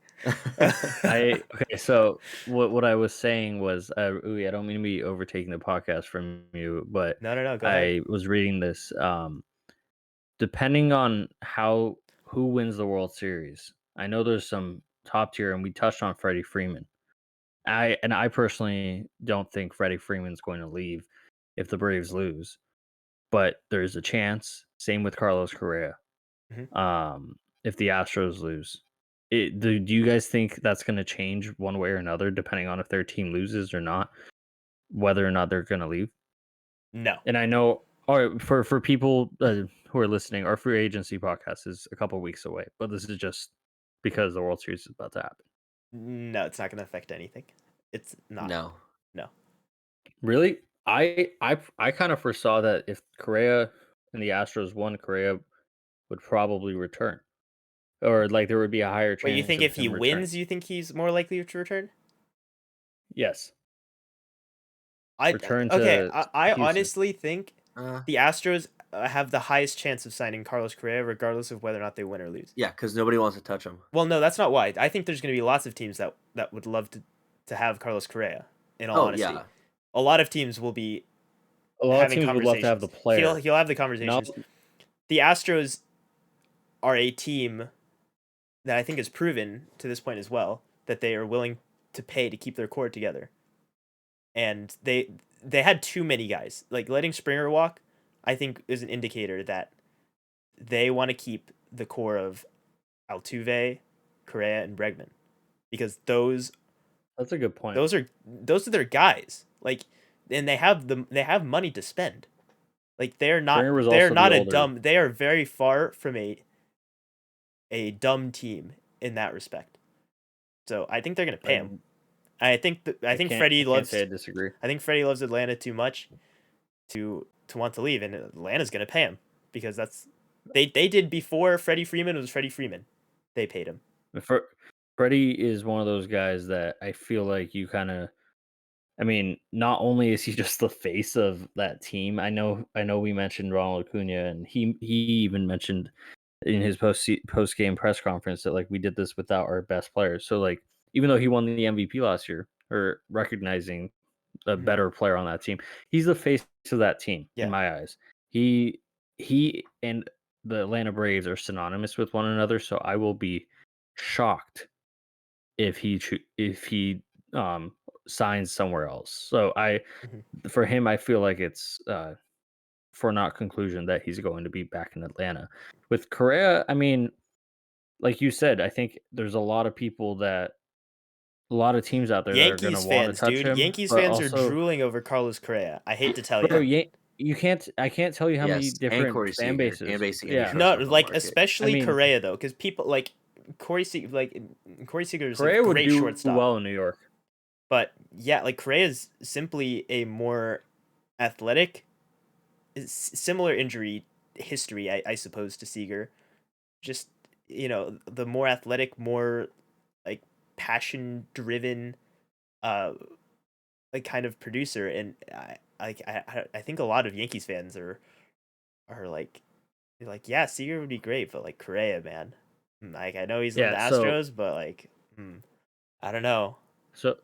Speaker 3: okay. So what I was saying was, Uwe, I don't mean to be overtaking the podcast from you, but
Speaker 1: No, no, no. Go ahead.
Speaker 3: I was reading this. Depending on how who wins the World Series, I know there's some top tier, and we touched on Freddie Freeman. I personally don't think Freddie Freeman's going to leave if the Braves lose, but there's a chance. Same with Carlos Correa.
Speaker 1: Mhm.
Speaker 3: If the Astros lose, do you guys think that's going to change one way or another, depending on if their team loses or not, whether or not they're going to leave?
Speaker 1: No.
Speaker 3: And I know, all right, for people who are listening, our free agency podcast is a couple weeks away, but this is just because the World Series is about to happen.
Speaker 1: No, it's not going to affect anything. It's not.
Speaker 2: No.
Speaker 1: No.
Speaker 3: Really, I kind of foresaw that if Correa and the Astros won, Correa would probably return, or like there would be a higher
Speaker 1: Wait, you
Speaker 3: chance
Speaker 1: think
Speaker 3: of
Speaker 1: if he
Speaker 3: him returning.
Speaker 1: wins, you think he's more likely to return?
Speaker 3: Yes,
Speaker 1: I
Speaker 3: return
Speaker 1: okay.
Speaker 3: to
Speaker 1: I
Speaker 3: Houston.
Speaker 1: honestly think
Speaker 2: Uh,
Speaker 1: the Astros have the highest chance of signing Carlos Correa, regardless of whether or not they win or lose.
Speaker 2: yeah, because nobody wants to touch him.
Speaker 1: Well, no, that's not why. I think there's going to be lots of teams that would love to have Carlos Correa. In all
Speaker 2: Oh
Speaker 1: honesty,
Speaker 2: yeah.
Speaker 1: a lot of teams will be
Speaker 3: A lot of
Speaker 1: having
Speaker 3: teams would love to have the
Speaker 1: conversations. He'll
Speaker 3: player.
Speaker 1: he'll have the
Speaker 3: Now,
Speaker 1: conversations. The Astros are a team that I think has proven to this point as well that they are willing to pay to keep their core together. And they had too many guys. Like letting Springer walk, I think is an indicator that they want to keep the core of Altuve, Correa, and Bregman because
Speaker 3: that's a good point.
Speaker 1: those are their guys. Like, and they have money to spend. Like
Speaker 3: Springer was
Speaker 1: they're
Speaker 3: also the
Speaker 1: not a
Speaker 3: older.
Speaker 1: dumb. They are very far from a dumb team in that respect. So I think they're gonna pay him.
Speaker 3: And
Speaker 1: I think Freddie
Speaker 3: can't
Speaker 1: loves.
Speaker 3: say I disagree.
Speaker 1: I think Freddie loves Atlanta too much to want to leave, and Atlanta's gonna pay him because they did before Freddie Freeman was Freddie Freeman. They paid him.
Speaker 3: Freddie is one of those guys that I feel like you kind of. I mean, not only is he just the face of that team. I know. We mentioned Ronald Acuna, and he even mentioned in his post game press conference that like we did this without our best players. So like even though he won the MVP last year, or recognizing a better player on that team, he's the face of that team in my eyes. He and the Atlanta Braves are synonymous with one another. So I will be shocked if he signs somewhere else. So for him, I feel like it's for not conclusion that he's going to be back in Atlanta. With Correa, I mean, like you said, I think there's a lot of teams out there that are going to
Speaker 1: Yankees
Speaker 3: want to
Speaker 1: fans,
Speaker 3: touch
Speaker 1: dude.
Speaker 3: him.
Speaker 1: Yankees
Speaker 3: But
Speaker 1: fans are
Speaker 3: also,
Speaker 1: drooling over Carlos Correa. I hate to tell
Speaker 3: bro,
Speaker 1: you.
Speaker 3: you can't. I can't tell you how many
Speaker 2: Yes, and
Speaker 3: different
Speaker 2: Corey
Speaker 3: fan
Speaker 2: Seager,
Speaker 3: bases.
Speaker 2: and basically
Speaker 3: Yeah,
Speaker 2: any
Speaker 1: No,
Speaker 2: shortstop on the
Speaker 1: like
Speaker 2: market.
Speaker 1: especially
Speaker 3: I mean-
Speaker 1: Correa though, because people like Corey Seager is
Speaker 3: Correa
Speaker 1: a
Speaker 3: would
Speaker 1: great
Speaker 3: do
Speaker 1: shortstop.
Speaker 3: well in New York.
Speaker 1: But yeah, like Correa is simply a more athletic, similar injury history, I suppose, to Seager. Just the more athletic, more like passion driven, like kind of producer, and I think a lot of Yankees fans are like they're like, yeah, Seager would be great, but like Correa, man, like I know he's on the
Speaker 3: Yeah, so
Speaker 1: Astros, but like, I don't know.
Speaker 3: so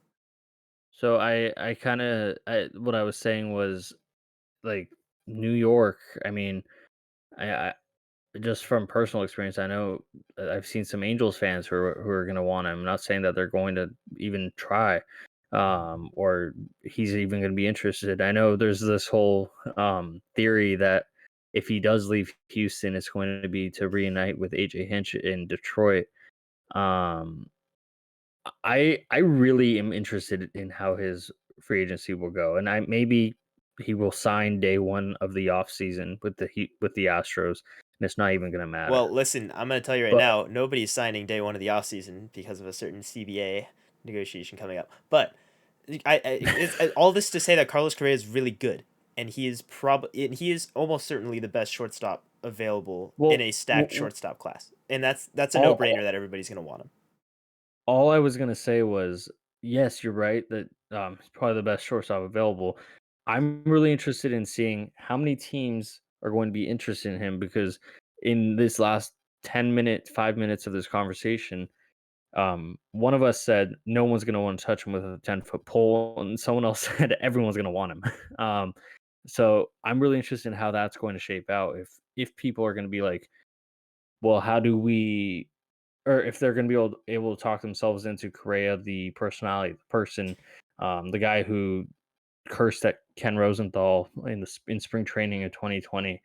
Speaker 3: I kind of what I was saying was like New York. I mean, I just from personal experience, I know I've seen some Angels fans who are going to want him. I'm not saying that they're going to even try, or he's even going to be interested. I know there's this whole theory that if he does leave Houston, it's going to be to reunite with AJ Hinch in Detroit. Um, I really am interested in how his free agency will go, and maybe he will sign day one of the offseason with the Astros, and it's not even going to matter.
Speaker 1: Well, listen, I'm going to tell you right
Speaker 3: But-
Speaker 1: now, nobody's signing day one of the offseason because of a certain CBA negotiation coming up. But all this to say that Carlos Correa is really good, and he is almost certainly the best shortstop available in a stacked shortstop class, and that's a no brainer that everybody's going to want him.
Speaker 3: All I was going to say was, yes, you're right that he's probably the best shortstop available. I'm really interested in seeing how many teams are going to be interested in him, because in this last 5 minutes of this conversation, one of us said no one's going to want to touch him with a 10-foot pole, and someone else said everyone's going to want him. So I'm really interested in how that's going to shape out. If people are going to be like, well, how do we, or if they're going to be able to talk themselves into Correa, the personality, the person, the guy who cursed at Ken Rosenthal in spring training of 2020,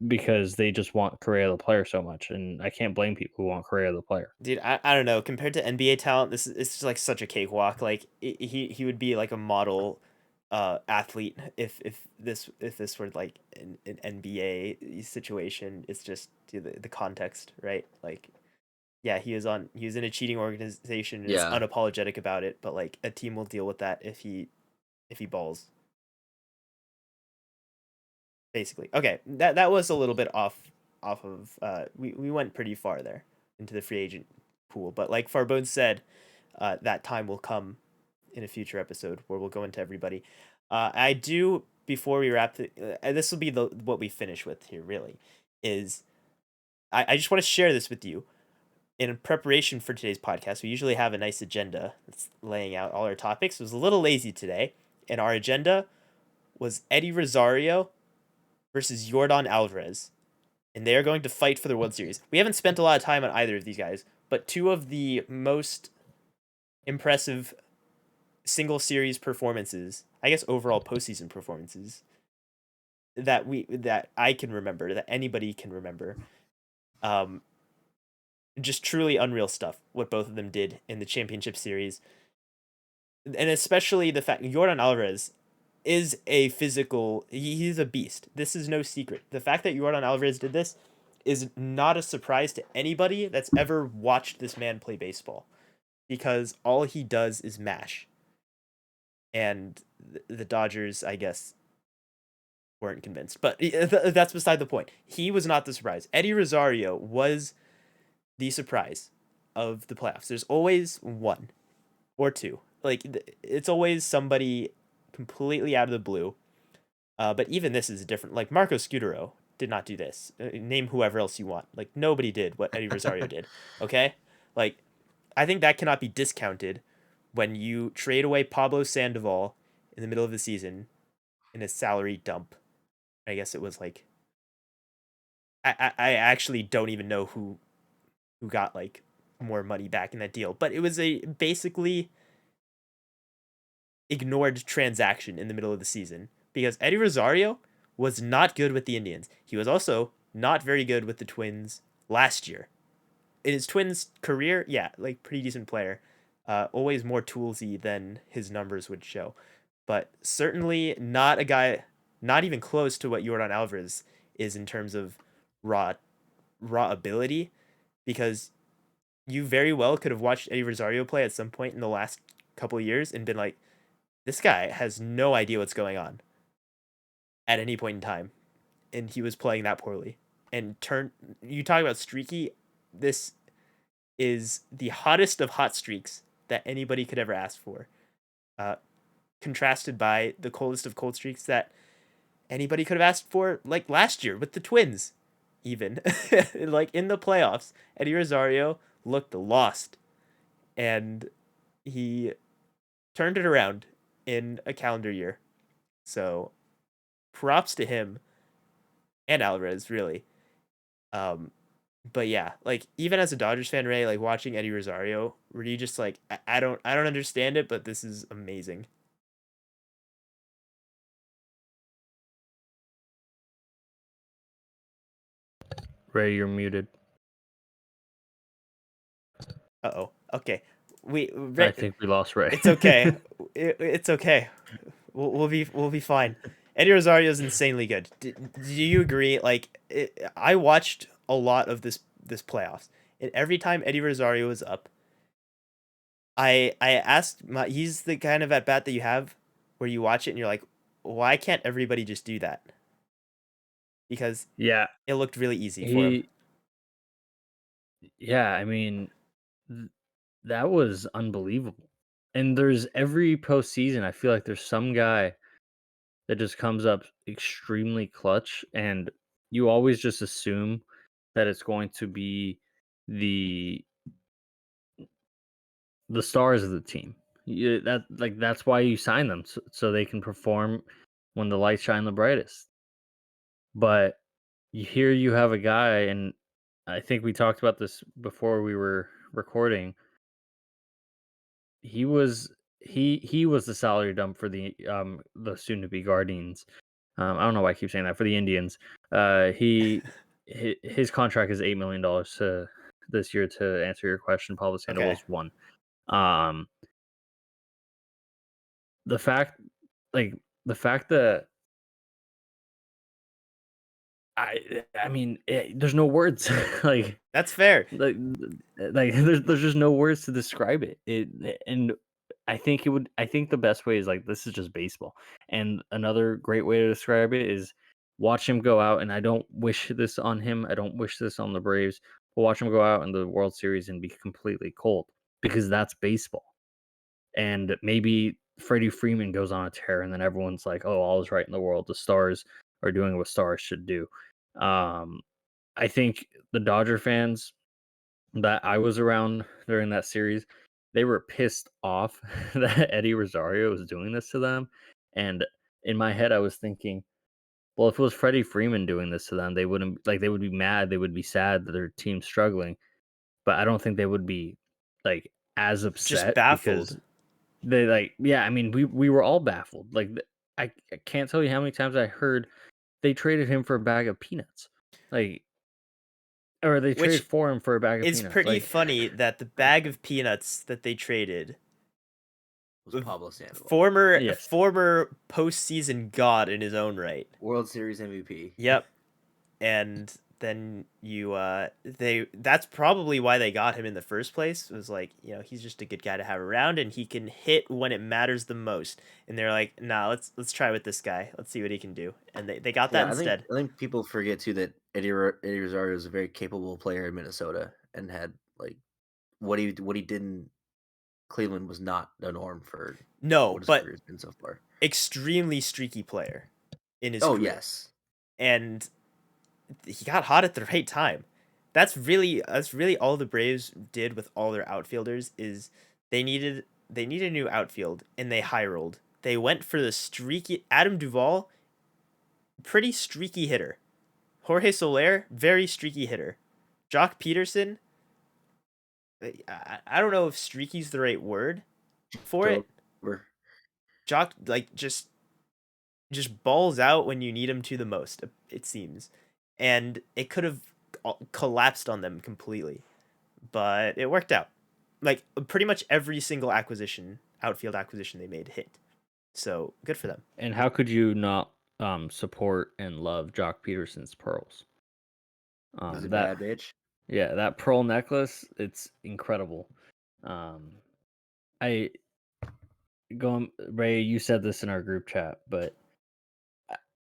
Speaker 3: because they just want Correa the player so much, and I can't blame people who want Correa the player.
Speaker 1: Dude, I don't know. Compared to NBA talent, this is it's just like such a cakewalk. Like he would be like a model athlete if this were like an NBA situation. It's just the context, right? Like, yeah, he was in a cheating organization and is
Speaker 2: Yeah.
Speaker 1: unapologetic about it, but like a team will deal with that if he balls. Basically. Okay, that was a little bit off of we went pretty far there into the free agent pool, but like Farbod said, that time will come in a future episode where we'll go into everybody. I do, before we wrap this will be what we finish with here, really, is I just want to share this with you. In preparation for today's podcast, we usually have a nice agenda that's laying out all our topics. It was a little lazy today, and our agenda was Eddie Rosario versus Yordan Alvarez, and they are going to fight for the World Series. We haven't spent a lot of time on either of these guys, but two of the most impressive single series performances, I guess overall postseason performances, that I can remember, that anybody can remember. Just truly unreal stuff what both of them did in the championship series, and especially the fact Yordan Alvarez is a physical. He's a beast. This is no secret. The fact that Yordan Alvarez did this is not a surprise to anybody that's ever watched this man play baseball, because all he does is mash. And the Dodgers, I guess, weren't convinced. But that's beside the point. He was not the surprise. Eddie Rosario was the surprise of the playoffs. There's always one or two. Like, it's always somebody completely out of the blue. But even this is different. Like, Marco Scutaro did not do this. Name whoever else you want. Like, nobody did what Eddie Rosario did. Okay? Like, I think that cannot be discounted when you trade away Pablo Sandoval in the middle of the season in a salary dump. I guess it was like I actually don't even know who got like more money back in that deal, but it was a basically ignored transaction in the middle of the season because Eddie Rosario was not good with the Indians. He was also not very good with the Twins last year. In his Twins career, yeah, like pretty decent player. Always more toolsy than his numbers would show, but certainly not a guy, not even close to what Yordan Alvarez is in terms of raw ability, because you very well could have watched Eddie Rosario play at some point in the last couple of years and been like, this guy has no idea what's going on at any point in time, and he was playing that poorly. And you talk about streaky, this is the hottest of hot streaks that anybody could ever ask for. Contrasted by the coldest of cold streaks that anybody could have asked for, like last year with the Twins, even. Like in the playoffs, Eddie Rosario looked lost, and he turned it around in a calendar year. So props to him and Alvarez, really. But yeah, like even as a Dodgers fan, Ray, like watching Eddie Rosario, were you just like, I don't understand it, but this is amazing.
Speaker 3: Ray, you're muted.
Speaker 1: Uh-oh. Okay.
Speaker 3: I think we lost Ray.
Speaker 1: It's okay. It's okay. We'll be fine. Eddie Rosario is insanely good. Do you agree? Like, I watched a lot of this playoffs, and every time Eddie Rosario was up, I asked he's the kind of at bat that you have where you watch it and you're like, why can't everybody just do that? Because
Speaker 3: Yeah,
Speaker 1: it looked really easy for him.
Speaker 3: Yeah, I mean, that was unbelievable. And there's every postseason, I feel like there's some guy that just comes up extremely clutch, and you always just assume that it's going to be the stars of the team. That's why you sign them, so they can perform when the lights shine the brightest. But here you have a guy, and I think we talked about this before we were recording. He was he was the salary dump for the soon to be Guardians. I don't know why I keep saying that, for the Indians. His contract is $8 million to this year. To answer your question, Pablo Sandoval's
Speaker 1: Okay.
Speaker 3: one. Um, the fact, like the fact that I mean, there's no words. like
Speaker 1: That's fair.
Speaker 3: like there's just no words to describe it. And I think the best way is like, this is just baseball. And another great way to describe it is watch him go out, and I don't wish this on him. I don't wish this on the Braves, but watch him go out in the World Series and be completely cold, because that's baseball. And maybe Freddie Freeman goes on a tear, and then everyone's like, "Oh, all is right in the world. The Stars are doing what Stars should do." Um, I think the Dodger fans that I was around during that series, they were pissed off that Eddie Rosario was doing this to them. And in my head, I was thinking, well, if it was Freddie Freeman doing this to them, they wouldn't, like, they would be mad. They would be sad that their team's struggling. But I don't think they would be like as
Speaker 1: Just
Speaker 3: upset, because
Speaker 1: baffled.
Speaker 3: they, like, yeah, I mean, we were all baffled. Like, I can't tell you how many times I heard they traded him for a bag of peanuts. Like, or they traded
Speaker 1: Which
Speaker 3: for him for a bag of
Speaker 1: it's
Speaker 3: peanuts.
Speaker 1: pretty
Speaker 3: Like,
Speaker 1: funny that the bag of peanuts that they traded,
Speaker 2: Was Pablo Sandoval,
Speaker 3: yes.
Speaker 1: postseason god in his own right.
Speaker 2: World Series MVP.
Speaker 1: Yep. And then that's probably why they got him in the first place. It was like, he's just a good guy to have around, and he can hit when it matters the most. And they're like, nah, let's try with this guy. Let's see what he can do. And they got that
Speaker 2: Yeah, I think
Speaker 1: instead.
Speaker 2: I think people forget too that Eddie Rosario is a very capable player in Minnesota and had like what he did in Cleveland was not the norm for
Speaker 1: No,
Speaker 2: what his
Speaker 1: but
Speaker 2: career's been so far.
Speaker 1: extremely streaky player in his
Speaker 2: Oh
Speaker 1: career.
Speaker 2: yes,
Speaker 1: And he got hot at the right time. That's really all the Braves did with all their outfielders is they needed a new outfield, and they high rolled. They went for the streaky Adam Duvall, pretty streaky hitter. Jorge Soler, very streaky hitter. Jock Peterson, I don't know if streaky's the right word for it.
Speaker 2: over.
Speaker 1: Jock like just balls out when you need him to the most, it seems. And it could have collapsed on them completely, but it worked out. Like pretty much every single outfield acquisition they made hit. So good for them.
Speaker 3: And how could you not support and love Jock Peterson's pearls?
Speaker 2: He's a
Speaker 3: That
Speaker 2: bad bitch.
Speaker 3: Yeah, that pearl necklace, it's incredible. I Ray, you said this in our group chat, but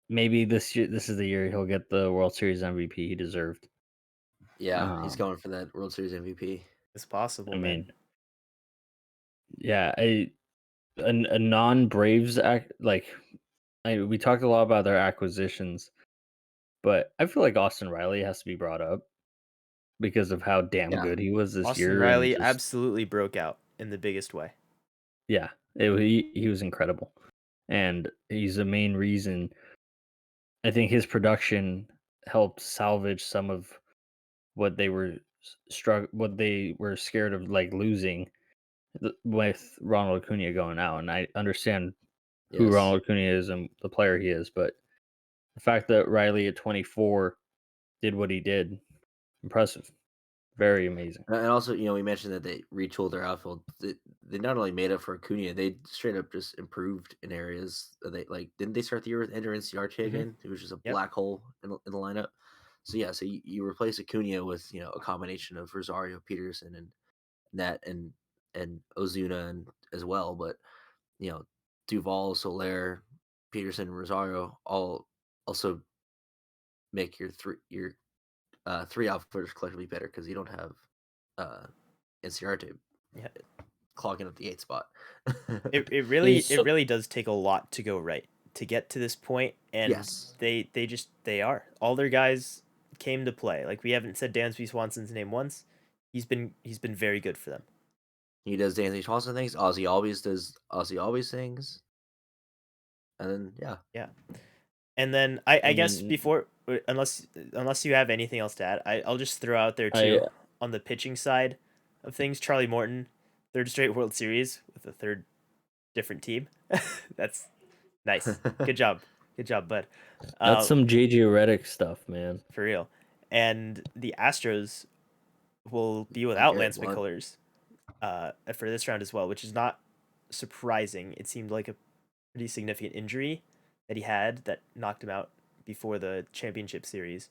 Speaker 3: maybe this is the year he'll get the World Series MVP he deserved.
Speaker 2: Yeah, he's going for that World Series MVP.
Speaker 1: It's possible,
Speaker 3: I
Speaker 1: man.
Speaker 3: mean, yeah, a non-Braves we talked a lot about their acquisitions, but I feel like Austin Riley has to be brought up because of how damn
Speaker 2: Yeah.
Speaker 3: good he was this
Speaker 1: Austin
Speaker 3: year.
Speaker 1: Riley
Speaker 3: And just,
Speaker 1: absolutely broke out in the biggest way.
Speaker 3: yeah, he was incredible, and he's the main reason. I think his production helped salvage some of what they were what they were scared of, like losing with Ronald Acuna going out. And I understand who
Speaker 2: Yes.
Speaker 3: Ronald Acuna is and the player he is, but the fact that Riley at 24 did what he did, impressive, very amazing.
Speaker 2: And also, we mentioned that they retooled their outfield. They not only made up for Acuna, they straight up just improved in areas that they like. Didn't they start the year with Ender Inciarte again? It was just a
Speaker 1: Yep.
Speaker 2: black hole in the lineup. So yeah, so you replace Acuna with a combination of Rosario, Peterson, and Net and Ozuna and as well, but Duvall, Soler, Peterson, Rosario all also make your three outfielders collectively better because you don't have Inciarte
Speaker 1: Yeah.
Speaker 2: clogging up the 8th spot.
Speaker 1: It really does take a lot to go right to get to this point, and
Speaker 2: Yes.
Speaker 1: they are. All their guys came to play. Like, we haven't said Dansby Swanson's name once. He's been very good for them.
Speaker 2: He does Dansby Swanson things. Ozzy always does Ozzy always things. And then
Speaker 1: Yeah. And then I guess
Speaker 3: mean,
Speaker 1: before, unless you have anything else to add, I'll just throw out there
Speaker 3: I
Speaker 1: too, on the pitching side of things, Charlie Morton, third straight World Series with a third different team. That's nice. Good job, bud.
Speaker 3: that's some JJ Redick stuff, man.
Speaker 1: For real. And the Astros will be without
Speaker 2: Garrett
Speaker 1: Lance
Speaker 2: Blunt.
Speaker 1: McCullers for this round as well, which is not surprising. It seemed like a pretty significant injury that he had that knocked him out before the championship series.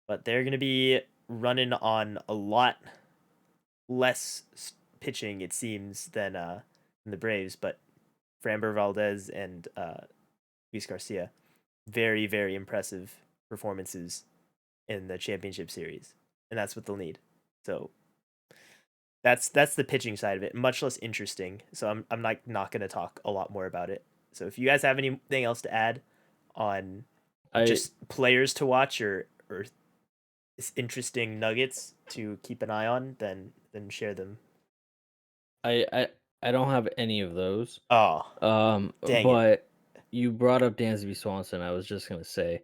Speaker 1: But they're going to be running on a lot less pitching, it seems, than the Braves. But Framber Valdez and Luis Garcia, very, very impressive performances in the championship series, and that's what they'll need. So that's the pitching side of it. Much less interesting. So I'm not going to talk a lot more about it. So if you guys have anything else to add on just players to watch or interesting nuggets to keep an eye on, then share them.
Speaker 3: I don't have any of those.
Speaker 1: Oh, dang
Speaker 3: but
Speaker 1: it.
Speaker 3: You brought up Dansby Swanson. I was just gonna say,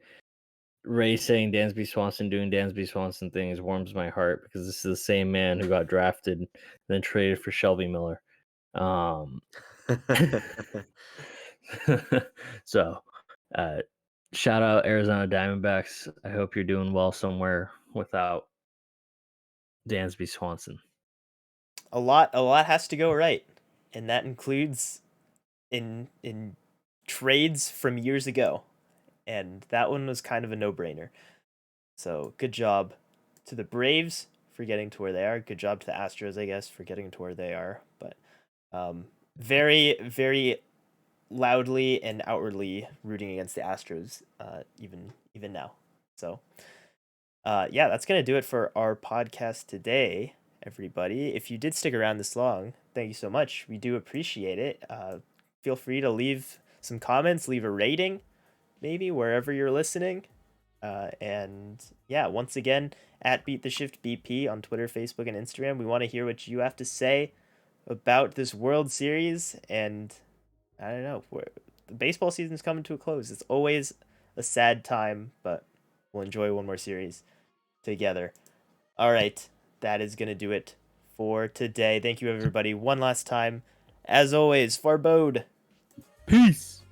Speaker 3: Ray saying Dansby Swanson doing Dansby Swanson things warms my heart because this is the same man who got drafted and then traded for Shelby Miller. So, shout out Arizona Diamondbacks. I hope you're doing well somewhere without Dansby Swanson.
Speaker 1: A lot has to go right, and that includes in trades from years ago, and that one was kind of a no-brainer. So good job to the Braves for getting to where they are. Good job to the Astros, I guess, for getting to where they are. But very, very loudly and outwardly rooting against the Astros, even now. So, yeah, that's gonna do it for our podcast today, everybody. If you did stick around this long, thank you so much. We do appreciate it. Feel free to leave some comments, leave a rating, maybe wherever you're listening. And yeah, once again, at Beat the Shift BP on Twitter, Facebook, and Instagram. We want to hear what you have to say about this World Series. And I don't know, the baseball season's coming to a close. It's always a sad time, but we'll enjoy one more series together. All right, that is going to do it for today. Thank you, everybody, one last time. As always, Farbod.
Speaker 3: Peace.